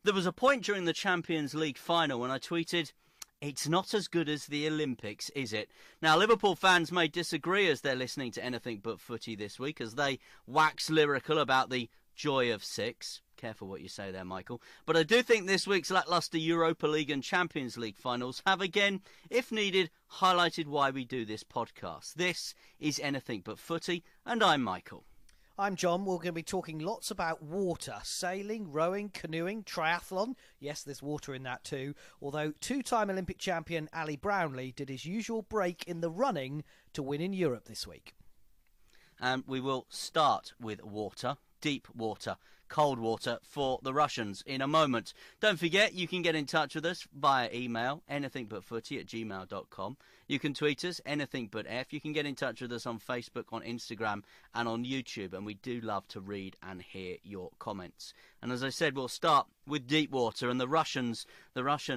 There was a point during the Champions League final when I tweeted, "It's not as good as the Olympics, is it?" Now, Liverpool fans may disagree as they're listening to Anything But Footy this week as they wax lyrical about the joy of six. Careful what you say there, Michael. But I do think this week's lacklustre Europa League and Champions League finals have again, if needed, highlighted why we do this podcast. This is Anything But Footy, and I'm Michael. I'm John. We're going to be talking lots about water, sailing, rowing, canoeing, triathlon. Yes, there's water in that too. Although two-time Olympic champion Ali Brownlee did his usual break in the running to win in Europe this week. And we will start with water, deep water, cold water for the Russians in a moment. Don't forget, you can get in touch with us via email, anythingbutfooty@gmail.com. You can tweet us, anythingbutf. You can get in touch with us on Facebook, on Instagram, and on YouTube, and we do love to read and hear your comments. And as I said, we'll start with deep water, and the Russian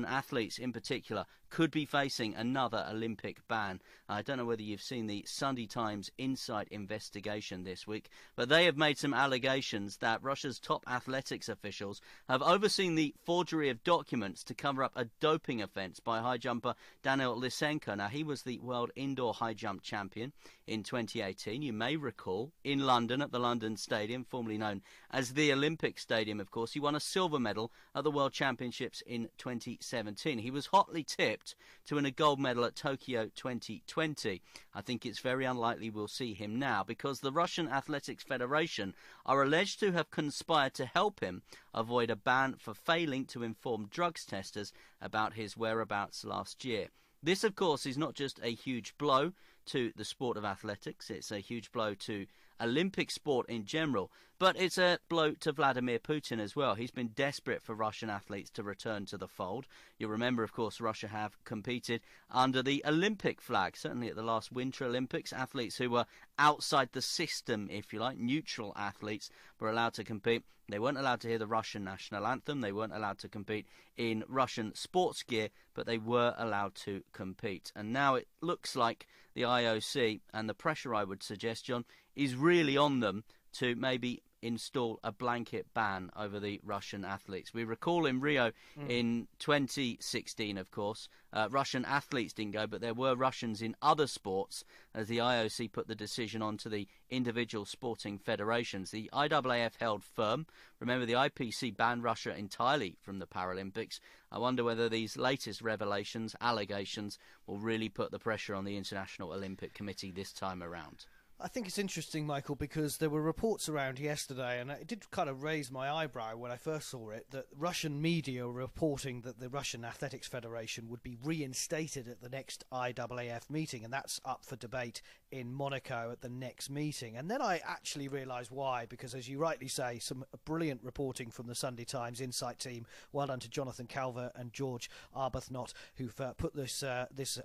athletes in particular, could be facing another Olympic ban. I don't know whether you've seen the Sunday Times Insight investigation this week, but they have made some allegations that Russia's top athletics officials have overseen the forgery of documents to cover up a doping offence by high jumper Danil Lysenko. Now, he was the world indoor high jump champion in 2018. You may recall, in London at the London Stadium, formerly known as the Olympic Stadium, of course, he won a silver medal at the World Championships in 2017. He was hotly tipped to win a gold medal at Tokyo 2020. I think it's very unlikely we'll see him now because the Russian Athletics Federation are alleged to have conspired to help him avoid a ban for failing to inform drugs testers about his whereabouts last year. This, of course, is not just a huge blow to the sport of athletics, it's a huge blow to Olympic sport in general, but it's a blow to Vladimir Putin as well. He's been desperate for Russian athletes to return to the fold. You'll remember, of course, Russia have competed under the Olympic flag. Certainly at the last Winter Olympics, athletes who were outside the system, if you like, neutral athletes, were allowed to compete. They weren't allowed to hear the Russian national anthem. They weren't allowed to compete in Russian sports gear, but they were allowed to compete. And now it looks like the IOC, and the pressure, I would suggest, John, is really on them to maybe install a blanket ban over the Russian athletes. We recall in Rio in 2016, of course, Russian athletes didn't go, but there were Russians in other sports as the IOC put the decision on to the individual sporting federations. The IAAF held firm. Remember, the IPC banned Russia entirely from the Paralympics. I wonder whether these latest revelations, allegations, will really put the pressure on the International Olympic Committee this time around. I think it's interesting, Michael, because there were reports around yesterday, and it did kind of raise my eyebrow when I first saw it, that Russian media were reporting that the Russian Athletics Federation would be reinstated at the next IAAF meeting, and that's up for debate in Monaco at the next meeting. And then I actually realised why, because as you rightly say, some brilliant reporting from the Sunday Times Insight team. Well done to Jonathan Calvert and George Arbuthnot, who've put this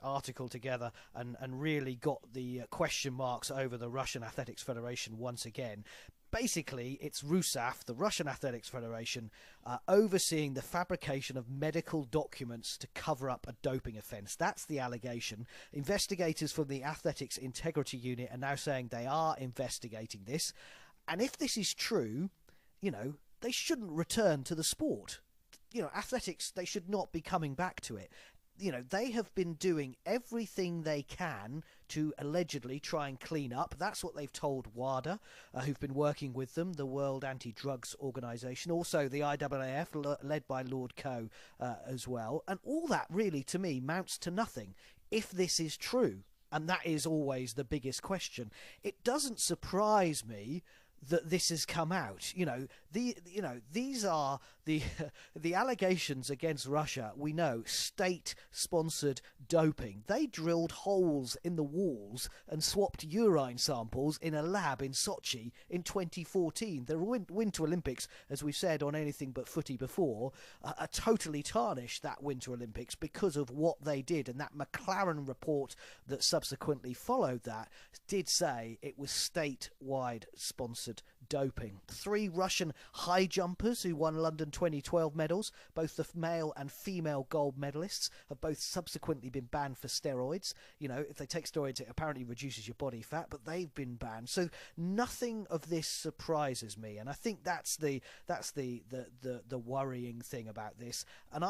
article together and really got the question marks over the Russian Athletics Federation once again. Basically, it's RUSAF, the Russian Athletics Federation, overseeing the fabrication of medical documents to cover up a doping offence. That's the allegation. Investigators from the Athletics Integrity Unit are now saying they are investigating this. And if this is true, you know, they shouldn't return to the sport. You know, athletics, they should not be coming back to it. You know, they have been doing everything they can to allegedly try and clean up. That's what they've told WADA, who've been working with them, the World Anti-Drugs Organisation, also the IAAF, led by Lord Coe as well. And all that really, to me, mounts to nothing if this is true. And that is always the biggest question. It doesn't surprise me that this has come out. These are the allegations against Russia. We know state-sponsored doping. They drilled holes in the walls and swapped urine samples in a lab in Sochi in 2014. The Winter Olympics, as we've said on Anything But Footy before, are totally tarnished, that Winter Olympics, because of what they did. And that McLaren report that subsequently followed that did say it was statewide sponsored doping. 3 Russian high jumpers who won London 2012 medals, both the male and female gold medalists, have both subsequently been banned for steroids. You know, if they take steroids, it apparently reduces your body fat, but they've been banned. So nothing of this surprises me, and I think that's the worrying thing about this. And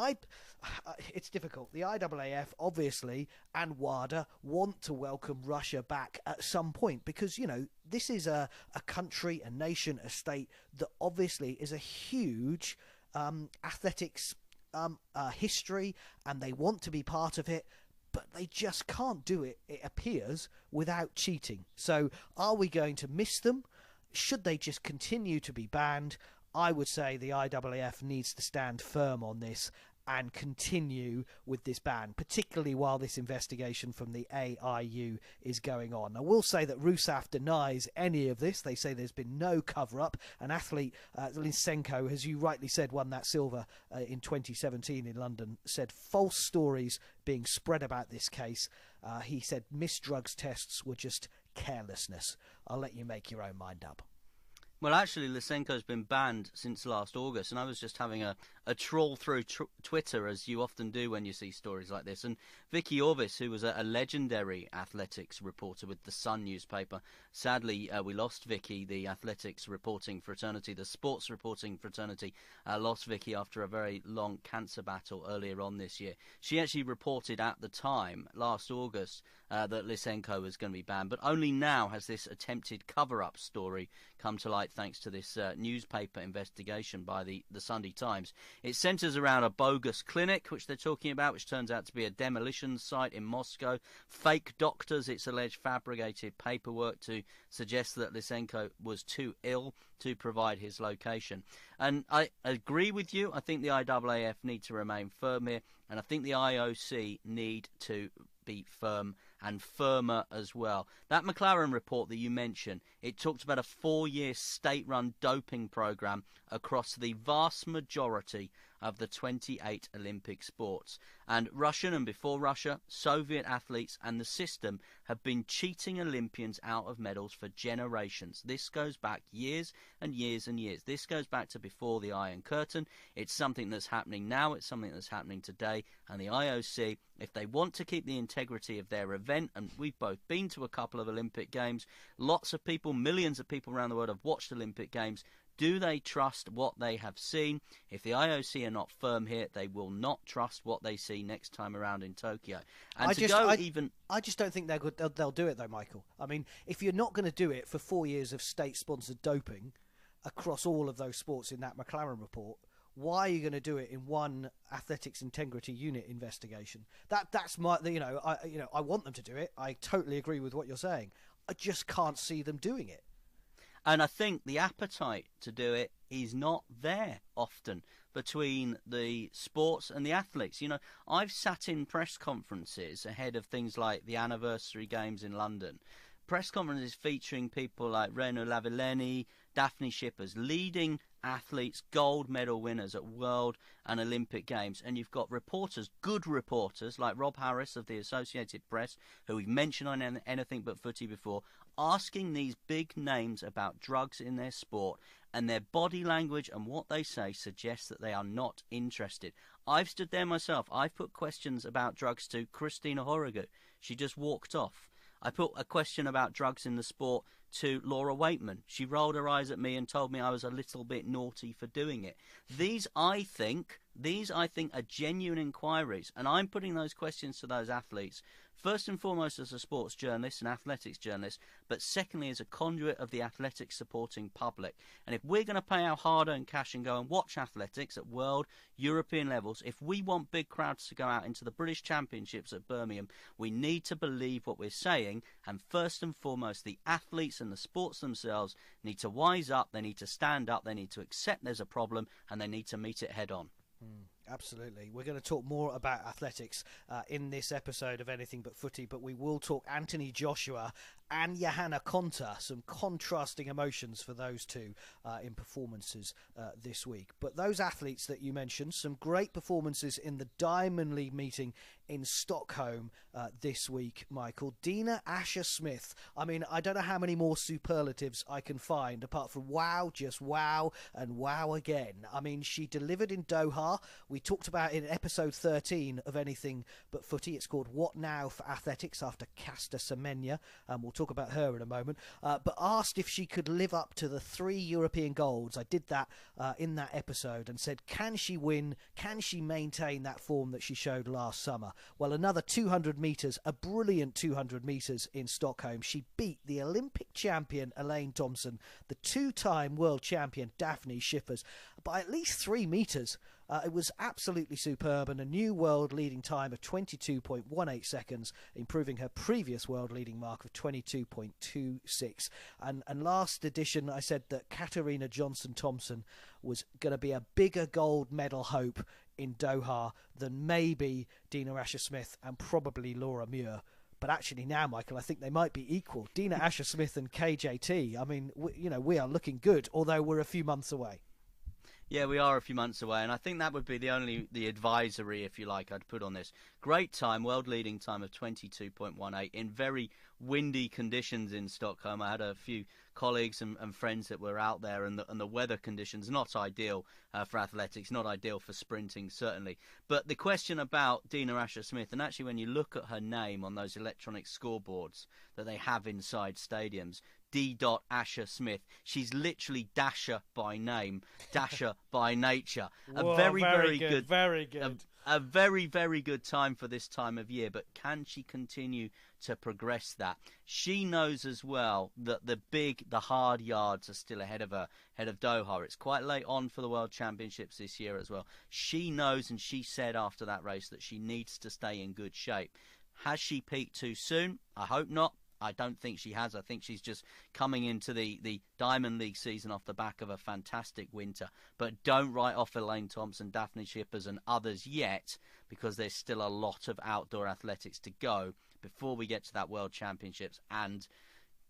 it's difficult. The IAAF obviously and WADA want to welcome Russia back at some point, because, you know, this is a country, a nation, a state that obviously is a huge athletics history, and they want to be part of it, but they just can't do it, it appears, without cheating. So are we going to miss them? Should they just continue to be banned? I would say the IAAF needs to stand firm on this and continue with this ban, particularly while this investigation from the AIU is going on. I will say that RUSAF denies any of this. They say there's been no cover-up. An athlete, Lysenko, as you rightly said, won that silver in 2017 in London, said false stories being spread about this case. He said missed drugs tests were just carelessness. I'll let you make your own mind up. Well, actually, Lysenko's been banned since last August, and I was just having a trawl through Twitter, as you often do when you see stories like this. And Vicky Orvis, who was a legendary athletics reporter with the Sun newspaper, sadly, we lost Vicky. The athletics reporting fraternity, the sports reporting fraternity, lost Vicky after a very long cancer battle earlier on this year. She actually reported at the time, last August, that Lysenko was going to be banned, but only now has this attempted cover-up story come to light thanks to this newspaper investigation by the Sunday Times. It centres around a bogus clinic, which they're talking about, which turns out to be a demolition site in Moscow. Fake doctors, it's alleged, fabricated paperwork to suggest that Lysenko was too ill to provide his location. And I agree with you. I think the IAAF need to remain firm here, and I think the IOC need to be firm and firmer as well. That McLaren report that you mentioned, it talked about a 4-year state-run doping programme across the vast majority of the 28 Olympic sports. And Russian and before Russia, Soviet athletes and the system have been cheating Olympians out of medals for generations. This goes back years and years and years. This goes back to before the Iron Curtain. It's something that's happening now. It's something that's happening today. And the IOC, if they want to keep the integrity of their event, and we've both been to a couple of Olympic Games, lots of people, millions of people around the world have watched Olympic Games. Do they trust what they have seen? If the IOC are not firm here, they will not trust what they see next time around in Tokyo. And I just don't think they'll do it, though, Michael. I mean, if you're not going to do it for 4 years of state-sponsored doping across all of those sports in that McLaren report, why are you going to do it in one athletics integrity unit investigation? That's my, I want them to do it. I totally agree with what you're saying. I just can't see them doing it. And I think the appetite to do it is not there often between the sports and the athletes. You know, I've sat in press conferences ahead of things like the anniversary games in London. Press conferences featuring people like Renu Lavilleni, Daphne Shippers, leading athletes, gold medal winners at World and Olympic Games. And you've got reporters, good reporters, like Rob Harris of the Associated Press, who we've mentioned on Anything But Footy before, asking these big names about drugs in their sport, and their body language and what they say suggests that they are not interested. I've stood there myself. I've put questions about drugs to Christina Horrigu. She just walked off. I put a question about drugs in the sport to Laura Waitman. She rolled her eyes at me and told me I was a little bit naughty for doing it. These, I think, are genuine inquiries, and I'm putting those questions to those athletes, first and foremost as a sports journalist and athletics journalist, but secondly as a conduit of the athletics supporting public. And if we're going to pay our hard-earned cash and go and watch athletics at world, European levels, if we want big crowds to go out into the British Championships at Birmingham, we need to believe what we're saying, and first and foremost the athletes and the sports themselves need to wise up, they need to stand up, they need to accept there's a problem, and they need to meet it head on. Absolutely. We're going to talk more about athletics in this episode of Anything But Footy, but we will talk Anthony Joshua and Johanna Konta. Some contrasting emotions for those two in performances this week. But those athletes that you mentioned, some great performances in the Diamond League meeting in Stockholm this week, Michael. Dina Asher-Smith. I mean, I don't know how many more superlatives I can find apart from wow, just wow, and wow again. I mean, she delivered in Doha. We talked about it in episode 13 of Anything But Footy. It's called What Now for Athletics, after Caster Semenya. We'll talk about her in a moment. But asked if she could live up to the 3 European golds. I did that in that episode and said, can she win? Can she maintain that form that she showed last summer? Well, another 200 metres, a brilliant 200 metres in Stockholm. She beat the Olympic champion Elaine Thompson, the 2-time world champion Daphne Schippers, by at least 3 metres. It was absolutely superb, and a new world leading time of 22.18 seconds, improving her previous world leading mark of 22.26. And last edition, I said that Katarina Johnson-Thompson was going to be a bigger gold medal hope in Doha than maybe Dina Asher-Smith and probably Laura Muir. But actually now, Michael, I think they might be equal. Dina Asher-Smith and KJT, I mean, we are looking good, although we're a few months away. Yeah, we are a few months away, and I think that would be the advisory, if you like, I'd put on this. Great time, world-leading time of 22.18 in very windy conditions in Stockholm. I had a few colleagues and friends that were out there, and the weather conditions not ideal for athletics, not ideal for sprinting, certainly. But the question about Dina Asher-Smith, and actually when you look at her name on those electronic scoreboards that they have inside stadiums, D. Asher-Smith. She's literally Dasher by name, Dasher by nature. Whoa, a very good. Very good. A very, very good time for this time of year, but can she continue to progress that? She knows as well that the hard yards are still ahead of her, ahead of Doha. It's quite late on for the World Championships this year as well. She knows, and she said after that race, that she needs to stay in good shape. Has she peaked too soon? I hope not. I don't think she has. I think she's just coming into the Diamond League season off the back of a fantastic winter. But don't write off Elaine Thompson, Daphne Schippers and others yet, because there's still a lot of outdoor athletics to go before we get to that World Championships and,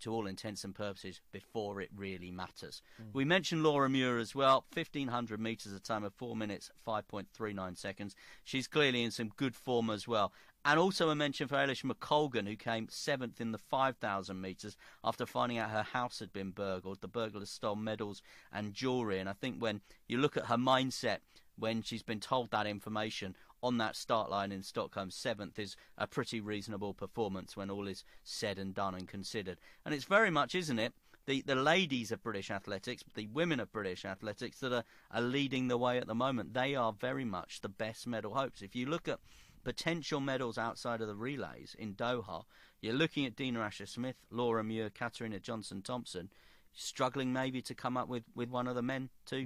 to all intents and purposes, before it really matters. We mentioned Laura Muir as well, 1,500 metres, a time of 4 minutes, 5.39 seconds. She's clearly in some good form as well. And also a mention for Eilish McColgan, who came 7th in the 5,000 metres after finding out her house had been burgled. The burglars stole medals and jewellery. And I think when you look at her mindset, when she's been told that information on that start line in Stockholm, 7th is a pretty reasonable performance when all is said and done and considered. And it's very much, isn't it, the ladies of British athletics, the women of British athletics that are leading the way at the moment. They are very much the best medal hopes. If you look at potential medals outside of the relays in Doha, you're looking at Dina Asher-Smith, Laura Muir, Katarina Johnson-Thompson, struggling maybe to come up with one of the men to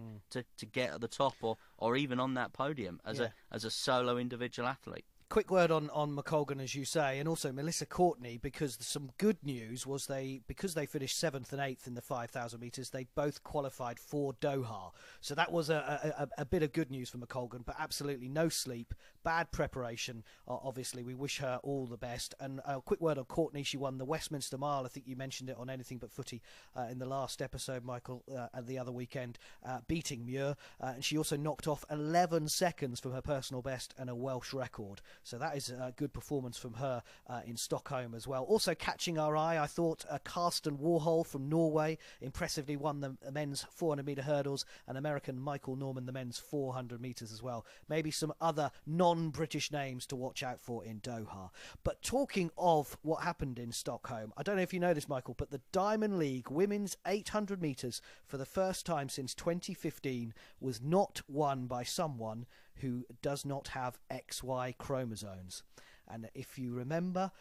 get at the top or even on that podium as a solo individual athlete. Quick word on McColgan, as you say, and also Melissa Courtney, because some good news was because they finished 7th and 8th in the 5,000 metres, they both qualified for Doha. So that was a bit of good news for McColgan, but absolutely no sleep, bad preparation. Obviously, we wish her all the best. And a quick word on Courtney, she won the Westminster Mile. I think you mentioned it on Anything But Footy in the last episode, Michael, the other weekend, beating Muir. And she also knocked off 11 seconds from her personal best and a Welsh record. So that is a good performance from her in Stockholm as well. Also catching our eye, I thought, Karsten Warhol from Norway impressively won the men's 400-metre hurdles, and American Michael Norman the men's 400 metres as well. Maybe some other non-British names to watch out for in Doha. But talking of what happened in Stockholm, I don't know if you know this, Michael, but the Diamond League women's 800 metres for the first time since 2015 was not won by someone who does not have XY chromosomes. And if you remember,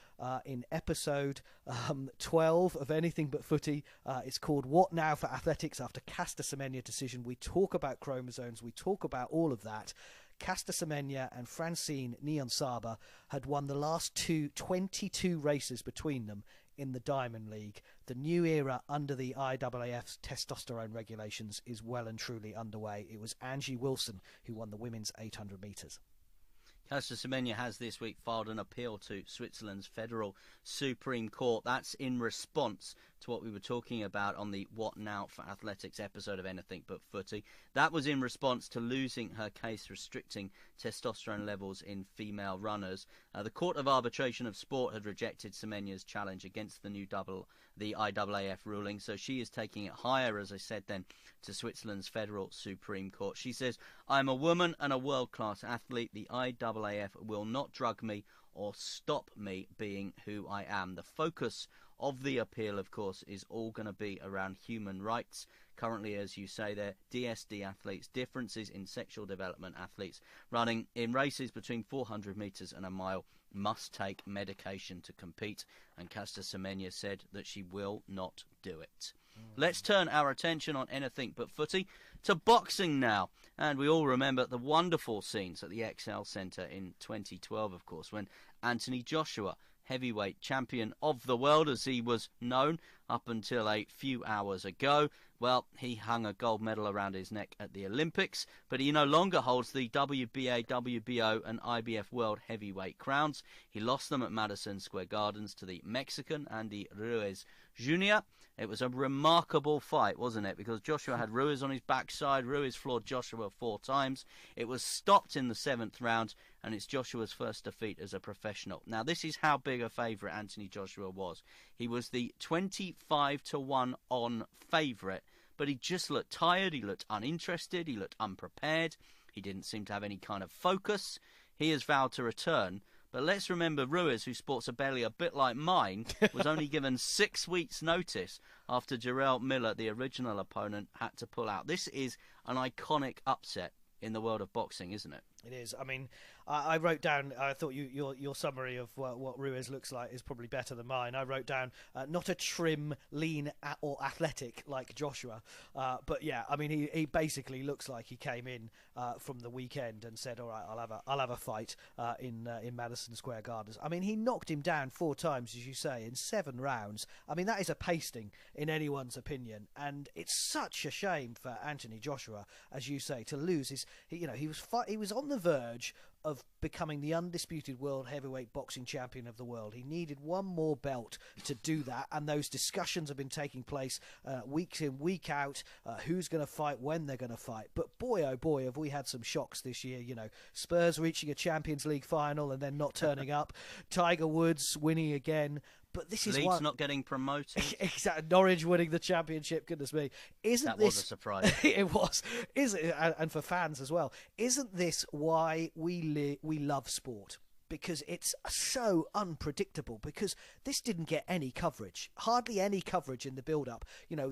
in episode 12 of Anything But Footy, it's called What Now for Athletics, after Caster Semenya decision. We talk about chromosomes, we talk about all of that. Caster Semenya and Francine Niyonsaba had won the last 22 races between them in the Diamond League. The new era under the IAAF's testosterone regulations is well and truly underway. It was Angie Wilson who won the women's 800 metres. Caster Semenya has this week filed an appeal to Switzerland's Federal Supreme Court. That's in response to what we were talking about on the What Now for Athletics episode of Anything But Footy. That was in response to losing her case restricting testosterone levels in female runners. The Court of Arbitration of Sport had rejected Semenya's challenge against the IAAF ruling, so she is taking it higher, as I said then, to Switzerland's Federal Supreme Court. She says, "I'm a woman and a world-class athlete. The IAAF will not drug me or stop me being who I am." The focus of the appeal, of course, is all going to be around human rights. Currently, as you say there, DSD athletes, differences in sexual development athletes, running in races between 400 metres and a mile, must take medication to compete. And Caster Semenya said that she will not do it. Let's turn our attention on Anything But Footy to boxing now. And we all remember the wonderful scenes at the XL Centre in 2012, of course, when Anthony Joshua, heavyweight champion of the world as he was known up until a few hours ago, well, he hung a gold medal around his neck at the Olympics, but he no longer holds the WBA, WBO and IBF World Heavyweight crowns. He lost them at Madison Square Gardens to the Mexican Andy Ruiz Junior. It was a remarkable fight, wasn't it? Because Joshua had Ruiz on his backside. Ruiz floored Joshua 4 times. It was stopped in the 7th round, and it's Joshua's first defeat as a professional. Now, this is how big a favourite Anthony Joshua was. He was the 25-1 on favourite, but he just looked tired. He looked uninterested. He looked unprepared. He didn't seem to have any kind of focus. He has vowed to return. But let's remember Ruiz, who sports a belly a bit like mine, was only given 6 weeks' notice after Jarrell Miller, the original opponent, had to pull out. This is an iconic upset in the world of boxing, isn't it? It is. I mean, I wrote down, I thought your summary of what Ruiz looks like is probably better than mine. I wrote down, not a trim, lean or athletic like Joshua. But yeah, I mean, he basically looks like he came in from the weekend and said, all right, I'll have a fight in Madison Square Gardens. I mean, he knocked him down 4 times, as you say, in 7 rounds. I mean, that is a pasting in anyone's opinion. And it's such a shame for Anthony Joshua, as you say, to lose his, he was on the verge of becoming the undisputed world heavyweight boxing champion of the world. He needed one more belt to do that, and those discussions have been taking place week in, week out, who's going to fight, when they're going to fight. But boy, oh boy, have we had some shocks this year. Spurs reaching a Champions League final and then not turning up. Tiger Woods winning again. But this is Leeds not getting promoted. Exactly. Norwich winning the championship. Goodness me. That was a surprise. It was. And for fans as well. Isn't this why we love sport? Because it's so unpredictable, because this didn't get any coverage, hardly any coverage in the build-up.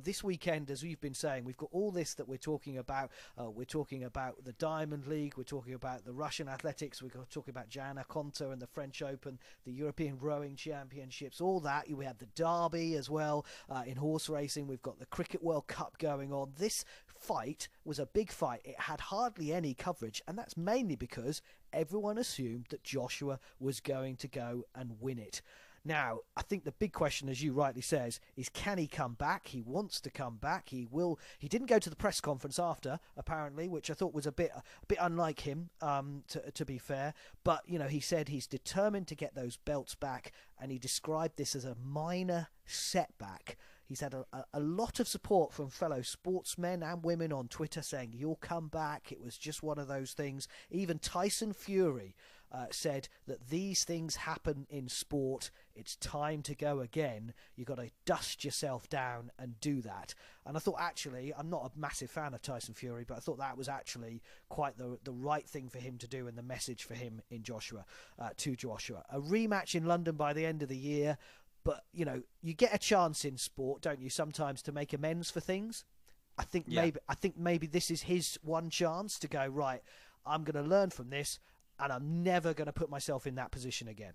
This weekend, as we've been saying, we've got all this that we're talking about. We're talking about the Diamond League, we're talking about the Russian athletics, we're talking about Johanna Konta and the French Open, the European Rowing Championships, all that. We had the Derby as well in horse racing. We've got the Cricket World Cup going on. This fight was a big fight. It had hardly any coverage, and that's mainly because everyone assumed that Joshua was going to go and win it. Now, I think the big question, as you rightly says, is can he come back? He wants to come back. He will. He didn't go to the press conference after, apparently, which I thought was a bit unlike him, to be fair. But, he said he's determined to get those belts back, and he described this as a minor setback. He's had a lot of support from fellow sportsmen and women on Twitter saying, you'll come back. It was just one of those things. Even Tyson Fury said that these things happen in sport. It's time to go again. You've got to dust yourself down and do that. And I thought, actually, I'm not a massive fan of Tyson Fury, but I thought that was actually quite the right thing for him to do, and the message for him to Joshua. A rematch in London by the end of the year. But, you get a chance in sport, don't you, sometimes to make amends for things. I think maybe this is his one chance to go, right, I'm going to learn from this, and I'm never going to put myself in that position again.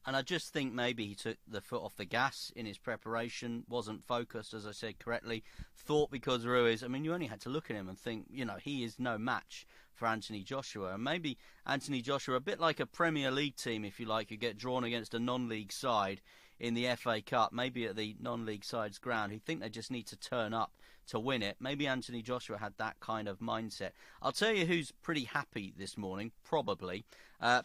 And I just think maybe he took the foot off the gas in his preparation, wasn't focused, as I said correctly, thought because Ruiz, you only had to look at him and think, he is no match for Anthony Joshua. And maybe Anthony Joshua, a bit like a Premier League team, if you like, you get drawn against a non-league side, in the FA Cup, maybe at the non-league side's ground, who think they just need to turn up to win it. Maybe Anthony Joshua had that kind of mindset. I'll tell you who's pretty happy this morning, probably.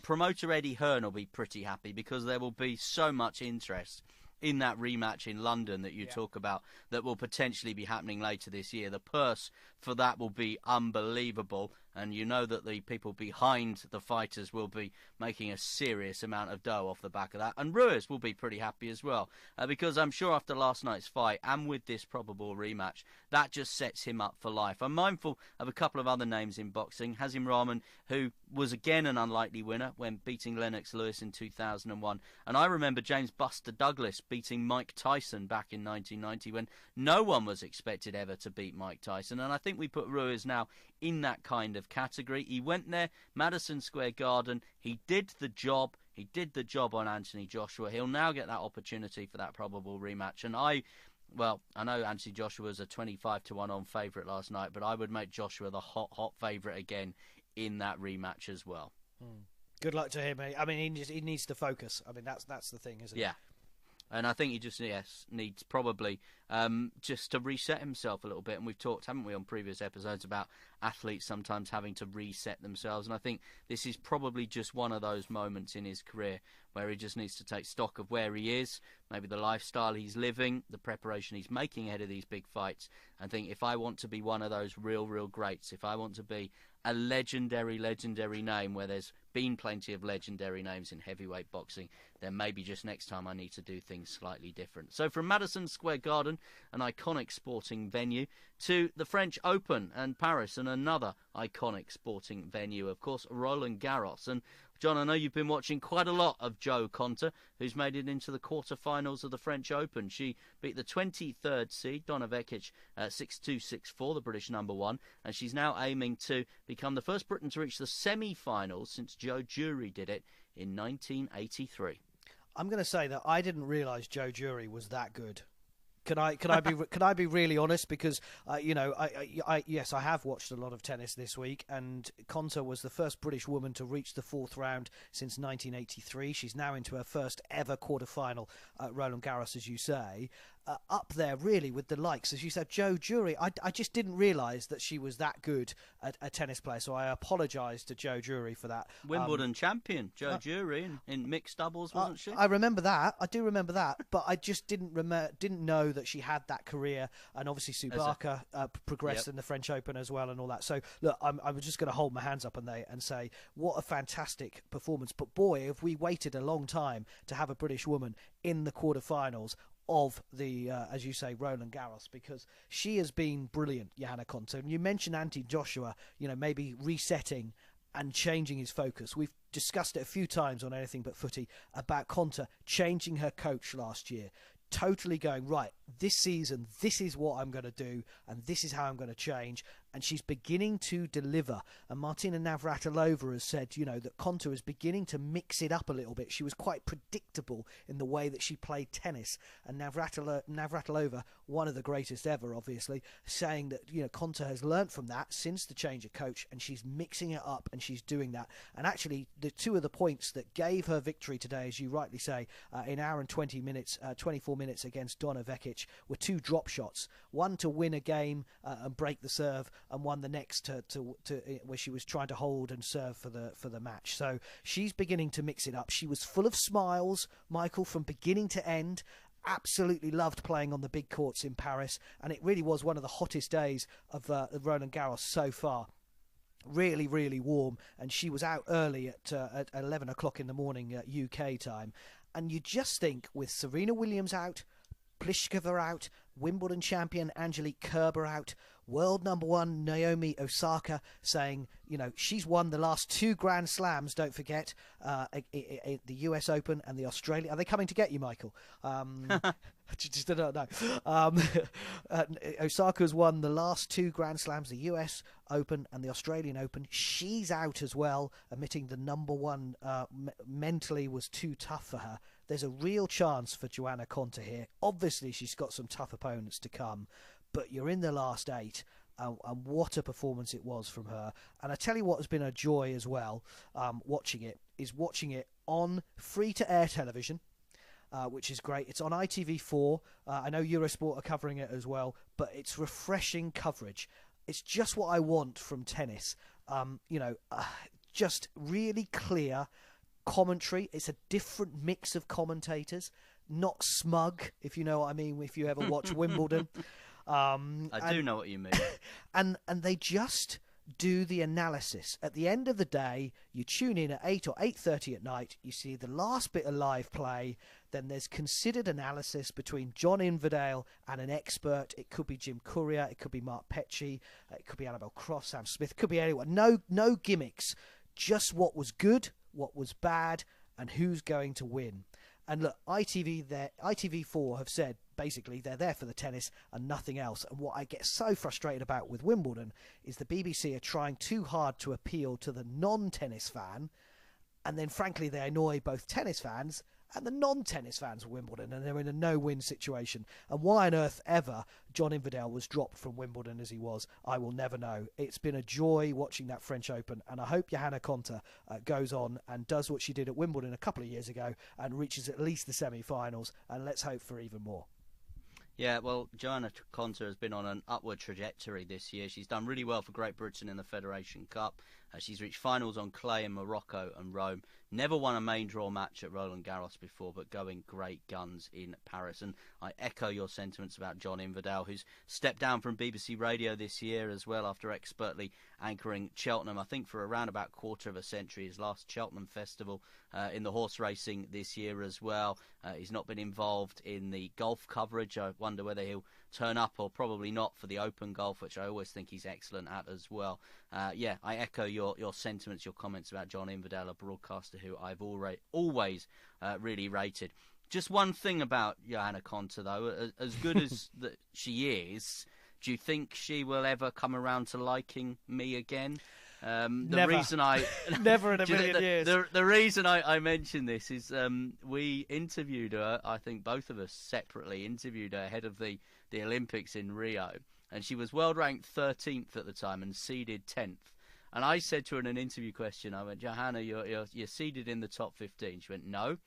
Promoter Eddie Hearn will be pretty happy because there will be so much interest in that rematch in London that you talk about that will potentially be happening later this year. The purse for that will be unbelievable, and you know that the people behind the fighters will be making a serious amount of dough off the back of that. And Ruiz will be pretty happy as well, because I'm sure after last night's fight and with this probable rematch, that just sets him up for life. I'm mindful of a couple of other names in boxing. Hasim Rahman, who was again an unlikely winner when beating Lennox Lewis in 2001. And I remember James Buster Douglas beating Mike Tyson back in 1990 when no one was expected ever to beat Mike Tyson. And I think we put Ruiz now in that kind of category. He went there, Madison Square Garden. He did the job. He did the job on Anthony Joshua. He'll now get that opportunity for that probable rematch. And I know Anthony Joshua was a 25-1 on favourite last night, but I would make Joshua the hot favourite again in that rematch as well. Good luck to him. I mean, he needs to focus. I mean, that's the thing, isn't it? Yeah. And I think he just needs probably just to reset himself a little bit. And we've talked, haven't we, on previous episodes about athletes sometimes having to reset themselves. And I think this is probably just one of those moments in his career where he just needs to take stock of where he is, maybe the lifestyle he's living, the preparation he's making ahead of these big fights, and think, if I want to be one of those real greats, if I want to be a legendary name where there's been plenty of legendary names in heavyweight boxing, then maybe just next time I need to do things slightly different. So from Madison Square Garden, an iconic sporting venue, to the French Open and Paris, and another iconic sporting venue, of course, Roland Garros. And John, I know you've been watching quite a lot of Jo Konta, who's made it into the quarterfinals of the French Open. She beat the 23rd seed, Donna Vekic, 6-2, 6-4, the British number one, and she's now aiming to become the first Briton to reach the semi-finals since Joe Jury did it in 1983. I'm going to say that I didn't realise Joe Jury was that good. Can I be really honest? Because yes, I have watched a lot of tennis this week, and Konta was the first British woman to reach the fourth round since 1983. She's now into her first ever quarter-final at Roland Garros, as you say. Up there really with the likes, as you said, Joe Jury. I just didn't realise that she was that good at a tennis player, so I apologise to Joe Jury for that. Wimbledon champion, Joe Jury, in mixed doubles, wasn't she? I remember that. I do remember that, but I just didn't know that she had that career. And obviously Subaka progressed in the French Open as well and all that. So look, I'm just going to hold my hands up and say what a fantastic performance. But boy, have we waited a long time to have a British woman in the quarterfinals of the, as you say, Roland Garros, because she has been brilliant, Johanna Konta. And you mentioned Anthony Joshua, maybe resetting and changing his focus. We've discussed it a few times on Anything But Footy about Konta changing her coach last year, totally going, right, this season, this is what I'm going to do, and this is how I'm going to change. And she's beginning to deliver. And Martina Navratilova has said, that Konta is beginning to mix it up a little bit. She was quite predictable in the way that she played tennis. And Navratilova, one of the greatest ever, obviously, saying that, Konta has learnt from that since the change of coach, and she's mixing it up, and she's doing that. And actually, the two of the points that gave her victory today, as you rightly say, in hour and 24 minutes against Donna Vekic, were two drop shots. One to win a game and break the serve, and won the next to where she was trying to hold and serve for the match. So she's beginning to mix it up. She was full of smiles, Michael, from beginning to end. Absolutely loved playing on the big courts in Paris, and it really was one of the hottest days of Roland Garros so far. Really, really warm, and she was out early at 11 o'clock in the morning UK time. And you just think, with Serena Williams out, Pliskova out, Wimbledon champion Angelique Kerber out, world number one Naomi Osaka saying, she's won the last two Grand Slams, don't forget, the US Open and the Australia. Are they coming to get you, Michael? Just don't know. Osaka's won the last two Grand Slams, the US Open and the Australian Open. She's out as well, admitting the number one mentally was too tough for her. There's a real chance for Johanna Konta here. Obviously, she's got some tough opponents to come, but you're in the last eight, and what a performance it was from her. And I tell you what has been a joy as well, watching it on free-to-air television. which is great. It's on ITV4. I know Eurosport are covering it as well, but it's refreshing coverage. It's just what I want from tennis. Just really clear commentary. It's a different mix of commentators, not smug, if you know what I mean, if you ever watch Wimbledon. I do know what you mean. And they just do the analysis. At the end of the day, you tune in at 8 or 8:30 at night, you see the last bit of live play, then there's considered analysis between John Inverdale and an expert. It could be Jim Courier, it could be Mark Petchey, it could be Annabelle Cross, Sam Smith, it could be anyone. No gimmicks, just what was good, what was bad, and who's going to win. And look, ITV4 have said basically they're there for the tennis and nothing else. And what I get so frustrated about with Wimbledon is the BBC are trying too hard to appeal to the non-tennis fan, and then frankly they annoy both tennis fans and the non-tennis fans of Wimbledon, and they're in a no-win situation. And why on earth ever John Inverdale was dropped from Wimbledon as he was, I will never know. It's been a joy watching that French Open, and I hope Johanna Konta goes on and does what she did at Wimbledon a couple of years ago and reaches at least the semi-finals, and let's hope for even more. Yeah, well, Johanna Konta has been on an upward trajectory this year. She's done really well for Great Britain in the Federation Cup. She's reached finals on clay in Morocco and Rome. Never won a main draw match at Roland Garros before, but going great guns in Paris. And I echo your sentiments about John Inverdale, who's stepped down from BBC Radio this year as well after expertly anchoring Cheltenham, I think for around about quarter of a century. His last Cheltenham Festival in the horse racing this year as well. He's not been involved in the golf coverage. I wonder whether he'll turn up or probably not for the Open Golf, which I always think he's excellent at as well. I echo your sentiments, your comments about John Inverdale, a broadcaster who I've always really rated. Just one thing about Johanna Konta, though, as good as she is, do you think she will ever come around to liking me again? Never. Never in a million years. The reason I mention this is we interviewed her, I think both of us separately interviewed her ahead of the Olympics in Rio, and she was world ranked 13th at the time and seeded 10th. And I said to her in an interview question, I went, Johanna, you're seeded in the top 15. She went, no,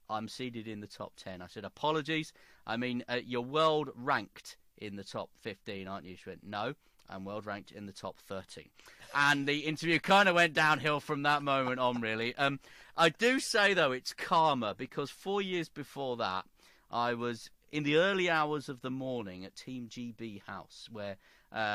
I'm seeded in the top 10. I said, apologies. I mean, you're world ranked in the top 15, aren't you? She went, no, I'm world ranked in the top 13. And the interview kind of went downhill from that moment on, really. I do say, though, it's karma, because 4 years before that, I was in the early hours of the morning at Team GB House, where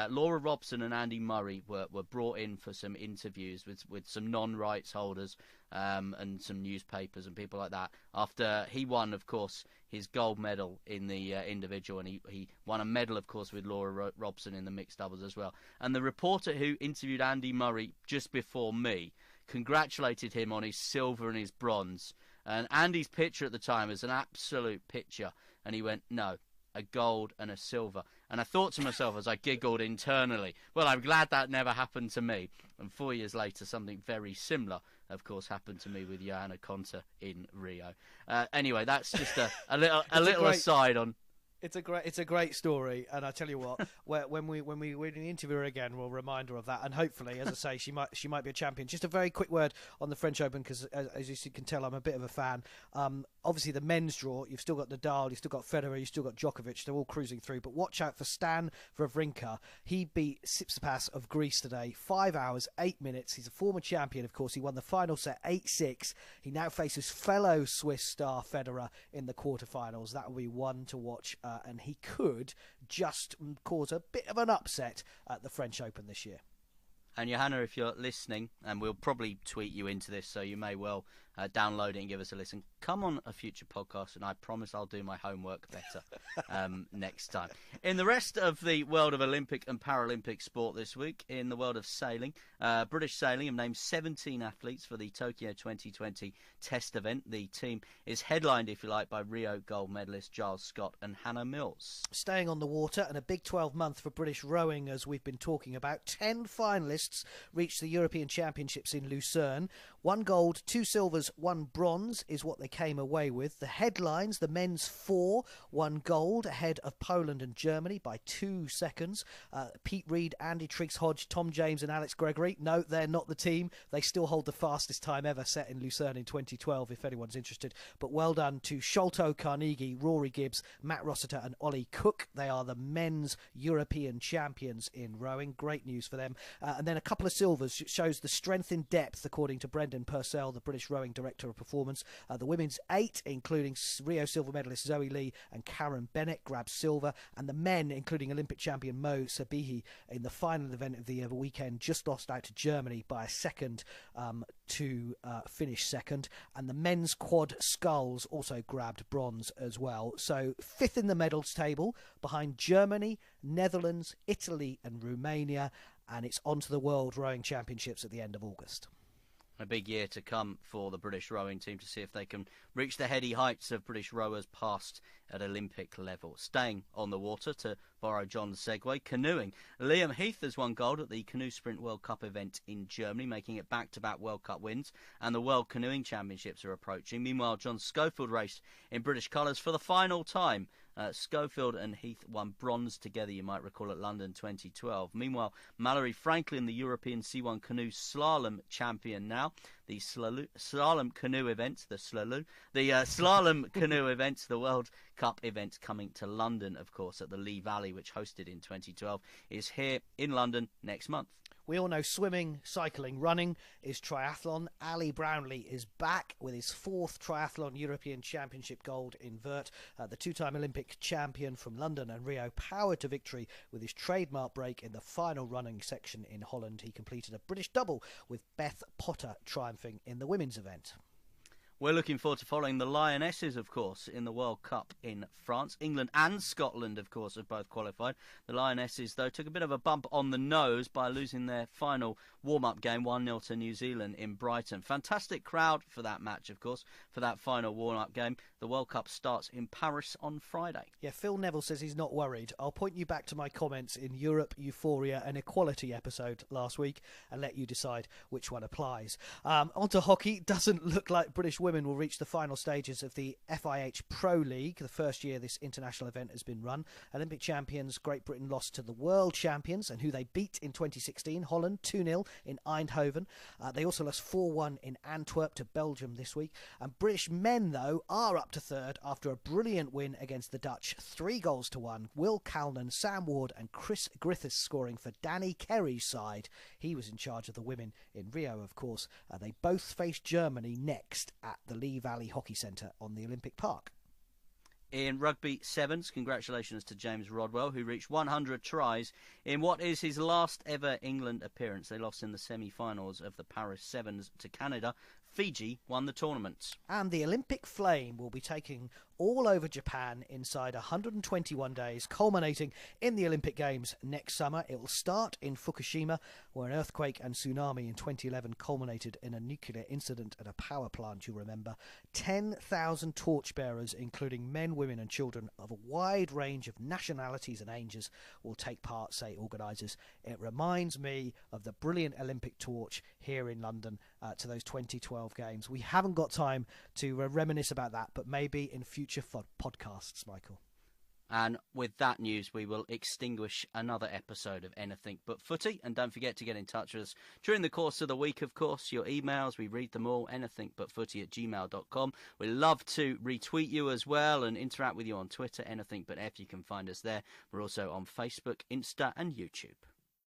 Laura Robson and Andy Murray were brought in for some interviews with some non-rights holders and some newspapers and people like that, after he won, of course, his gold medal in the individual, and he won a medal, of course, with Laura Robson in the mixed doubles as well. And the reporter who interviewed Andy Murray just before me congratulated him on his silver and his bronze. And Andy's picture at the time was an absolute picture. And he went, no, a gold and a silver. And I thought to myself as I giggled internally, well, I'm glad that never happened to me. And 4 years later, something very similar, of course, happened to me with Johanna Konta in Rio. Anyway, that's just a little aside on. It's a great story, and I tell you what, when we interview her again, we'll remind her of that, and hopefully, as I say, she might be a champion. Just a very quick word on the French Open, because as you can tell, I'm a bit of a fan. Obviously, the men's draw, you've still got Nadal, you've still got Federer, you've still got Djokovic. They're all cruising through, but watch out for Stan Wawrinka. He beat Tsitsipas of Greece today, 5 hours 8 minutes. He's a former champion, of course. He won the final set 8-6. He now faces fellow Swiss star Federer in the quarterfinals. That will be one to watch. And he could just cause a bit of an upset at the French Open this year. And Johanna, if you're listening, and we'll probably tweet you into this, so you may well download it and give us a listen, come on a future podcast, and I promise I'll do my homework better next time. In the rest of the world of Olympic and Paralympic sport this week, in the world of sailing, British Sailing have named 17 athletes for the Tokyo 2020 test event. The team is headlined, if you like, by Rio gold medalist Giles Scott and Hannah Mills. Staying on the water, and a big 12 month for British rowing, as we've been talking about. 10 finalists reached the European Championships in Lucerne. 1 gold, 2 silvers teams, 1 bronze is what they came away with. The headlines, the men's 4 won gold ahead of Poland and Germany by 2 seconds. Pete Reed, Andy Triggs-Hodge, Tom James and Alex Gregory. No, they're not the team. They still hold the fastest time ever set in Lucerne in 2012, if anyone's interested. But well done to Sholto Carnegie, Rory Gibbs, Matt Rossiter and Ollie Cook. They are the men's European champions in rowing. Great news for them. And then a couple of silvers shows the strength in depth, according to Brendan Purcell, the British Rowing Director of Performance. The women's 8, including Rio silver medalist Zoe Lee and Karen Bennett, grabbed silver. And the men, including Olympic champion Mo Sabihi, in the final event of the weekend, just lost out to Germany by a second to finish second. And the men's quad sculls also grabbed bronze as well. So 5th in the medals table, behind Germany, Netherlands, Italy and Romania. And it's on to the World Rowing Championships at the end of August. A big year to come for the British rowing team to see if they can reach the heady heights of British rowers past at Olympic level. Staying on the water, to borrow John's segue, canoeing. Liam Heath has won gold at the Canoe Sprint World Cup event in Germany, making it back-to-back World Cup wins, and the World Canoeing Championships are approaching. Meanwhile, John Schofield raced in British colours for the final time. Schofield and Heath won bronze together, you might recall, at London 2012. Meanwhile, Mallory Franklin, the European C1 Canoe Slalom champion now. The slalom canoe event, the slalom canoe event, the World Cup event coming to London, of course, at the Lee Valley, which hosted in 2012, is here in London next month. We all know swimming, cycling, running is triathlon. Ali Brownlee is back with his 4th triathlon European Championship gold in vert. The 2-time Olympic champion from London and Rio powered to victory with his trademark break in the final running section in Holland. He completed a British double with Beth Potter triumphing in the women's event. We're looking forward to following the Lionesses, of course, in the World Cup in France. England and Scotland, of course, have both qualified. The Lionesses, though, took a bit of a bump on the nose by losing their final warm-up game 1-0 to New Zealand in Brighton. Fantastic crowd for that match, of course, for that final warm-up game. The World Cup starts in Paris on Friday. Yeah, Phil Neville says he's not worried. I'll point you back to my comments in Europe, Euphoria and Equality episode last week and let you decide which one applies. On to hockey. Doesn't look like British women will reach the final stages of the FIH Pro League, the first year this international event has been run. Olympic champions Great Britain lost to the world champions, and who they beat in 2016, Holland, 2-0 in Eindhoven. They also lost 4-1 in Antwerp to Belgium this week. And British men, though, are up to 3rd after a brilliant win against the Dutch, 3-1. Will Calnan, Sam Ward and Chris Griffiths scoring for Danny Kerry's side. He was in charge of the women in Rio, of course. They both face Germany next at the Lee Valley Hockey Centre on the Olympic Park. In rugby sevens, congratulations to James Rodwell, who reached 100 tries in what is his last ever England appearance. They lost in the semi-finals of the Paris Sevens to Canada. Fiji won the tournament. And the Olympic flame will be taking all over Japan inside 121 days, culminating in the Olympic Games next summer. It will start in Fukushima, where an earthquake and tsunami in 2011 culminated in a nuclear incident at a power plant, you remember. 10,000 torchbearers, including men, women and children of a wide range of nationalities and ages, will take part, say organisers. It reminds me of the brilliant Olympic torch here in London to those 2012 Games. We haven't got time to reminisce about that, but maybe in future podcasts, Michael. And with that news, we will extinguish another episode of Anything But Footy. And don't forget to get in touch with us during the course of the week, of course. Your emails, we read them all, anythingbutfooty@gmail.com. We love to retweet you as well and interact with you on Twitter, Anything But F. You can find us there. We're also on Facebook, Insta and YouTube.